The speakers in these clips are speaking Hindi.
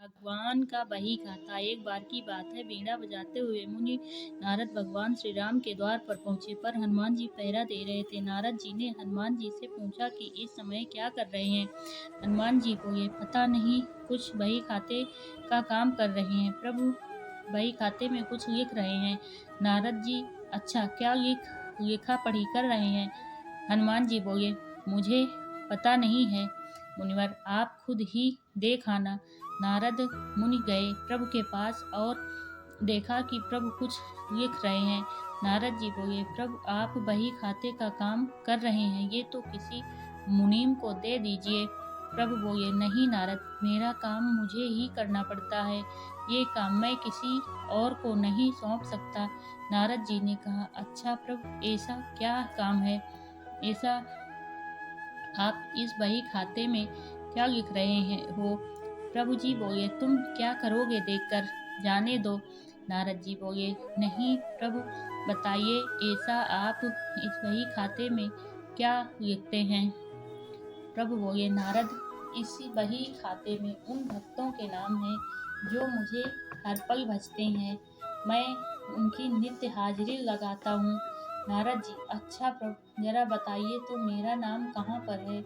भगवान का बही खाता। एक बार की बात है, बीड़ा बजाते हुए मुनि नारद भगवान श्री राम के द्वार पर पहुंचे, पर हनुमान जी पहरा दे रहे थे। नारद जी ने हनुमान जी से पूछा कि इस समय क्या कर रहे हैं। हनुमान जी बोले, पता नहीं, कुछ बही खाते का काम कर रहे हैं प्रभु। बही खाते में कुछ लिख रहे हैं। नारद जी, अच्छा, क्या लिखा पढ़ी कर रहे हैं। हनुमान जी बोले, मुझे पता नहीं है मुनिवर, आप खुद ही देख आना। नारद मुनि गए प्रभु के पास और देखा कि प्रभु कुछ लिख रहे हैं। नारद जी बोले, प्रभु आप बही खाते का काम कर रहे हैं, ये तो किसी मुनीम को दे दीजिए। प्रभु बोले, नहीं नारद, मेरा काम मुझे ही करना पड़ता है, ये काम मैं किसी और को नहीं सौंप सकता। नारद जी ने कहा, अच्छा प्रभु, ऐसा क्या काम है, ऐसा आप इस बही खाते में क्या लिख रहे हैं हो। प्रभु जी बोले, तुम क्या करोगे देखकर जाने दो। नारद जी बोले, नहीं प्रभु, बताइए, ऐसा आप इस बही खाते में क्या लिखते हैं। प्रभु बोले, नारद, इसी बही खाते में उन भक्तों के नाम हैं जो मुझे हर पल भजते हैं, मैं उनकी नित्य हाजिरी लगाता हूँ। नारद जी, अच्छा प्रभु, जरा बताइए तो मेरा नाम कहाँ पर है।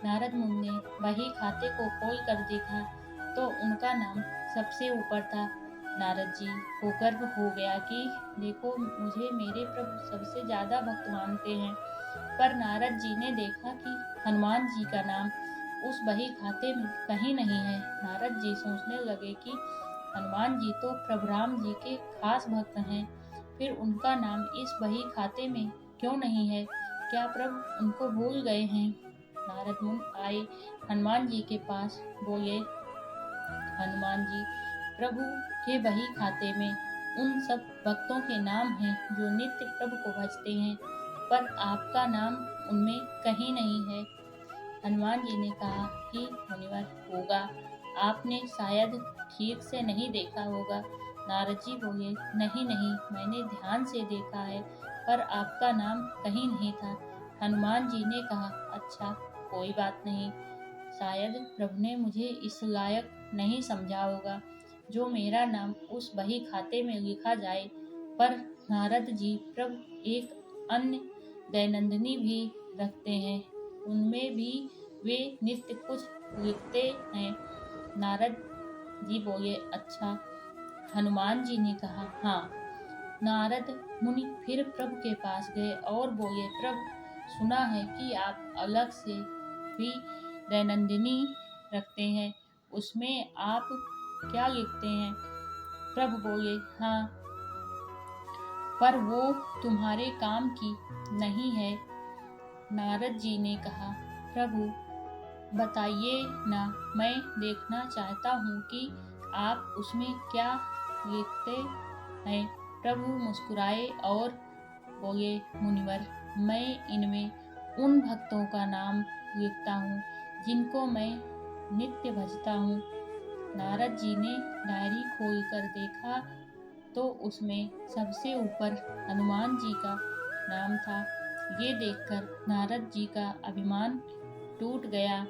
नारद मुनि ने बही खाते को खोल कर देखा तो उनका नाम सबसे ऊपर था। नारद जी को गर्व हो गया कि देखो, मुझे मेरे प्रभु सबसे ज्यादा भक्त मानते हैं। पर नारद जी ने देखा कि हनुमान जी का नाम उस बही खाते में कहीं नहीं है। नारद जी सोचने लगे कि हनुमान जी तो प्रभु राम जी के खास भक्त हैं, फिर उनका नाम इस बही खाते में क्यों नहीं है, क्या प्रभु उनको भूल गए हैं। नारद मुनि आए हनुमान जी के पास, बोले, हनुमान जी, प्रभु के बही खाते में उन सब भक्तों के नाम हैं जो नित्य प्रभु को भजते हैं, पर आपका नाम उनमें कहीं नहीं है। हनुमान जी ने कहा कि मुनिवर, होगा, आपने शायद ठीक से नहीं देखा होगा। नारद जी बोले, नहीं नहीं, मैंने ध्यान से देखा है, पर आपका नाम कहीं नहीं था। हनुमान जी ने कहा, अच्छा, कोई बात नहीं, शायद प्रभु ने मुझे इस लायक नहीं समझा होगा जो मेरा नाम उस बही खाते में लिखा जाए। पर नारद जी, प्रभु एक अन्य दैनंदिनी भी रखते हैं, उनमें भी वे नित्य कुछ लिखते हैं। नारद जी बोले, अच्छा। हनुमान जी ने कहा, हाँ। नारद मुनि फिर प्रभु के पास गए और बोले, प्रभु, सुना है कि आप अलग से भी दैनंदिनी रखते हैं, उसमें आप क्या लिखते हैं। प्रभु बोले, हाँ, पर वो तुम्हारे काम की नहीं है। नारद जी ने कहा, प्रभु बताइए ना, मैं देखना चाहता हूँ कि आप उसमें क्या लिखते हैं। प्रभु मुस्कुराए और बोले, मुनिवर, मैं इनमें उन भक्तों का नाम लिखता हूँ जिनको मैं नित्य भजता हूँ। नारद जी ने डायरी खोलकर देखा तो उसमें सबसे ऊपर हनुमान जी का नाम था। ये देखकर नारद जी का अभिमान टूट गया।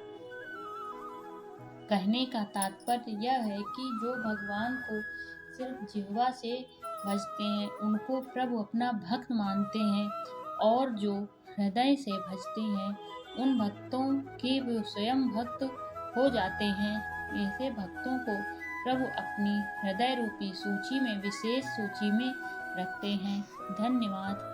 कहने का तात्पर्य यह है कि जो भगवान को सिर्फ जिह्वा से भजते हैं, उनको प्रभु अपना भक्त मानते हैं, और जो हृदय से भजते हैं, उन भक्तों के वे स्वयं भक्त हो जाते हैं। ऐसे भक्तों को प्रभु अपनी हृदय रूपी सूची में, विशेष सूची में रखते हैं। धन्यवाद।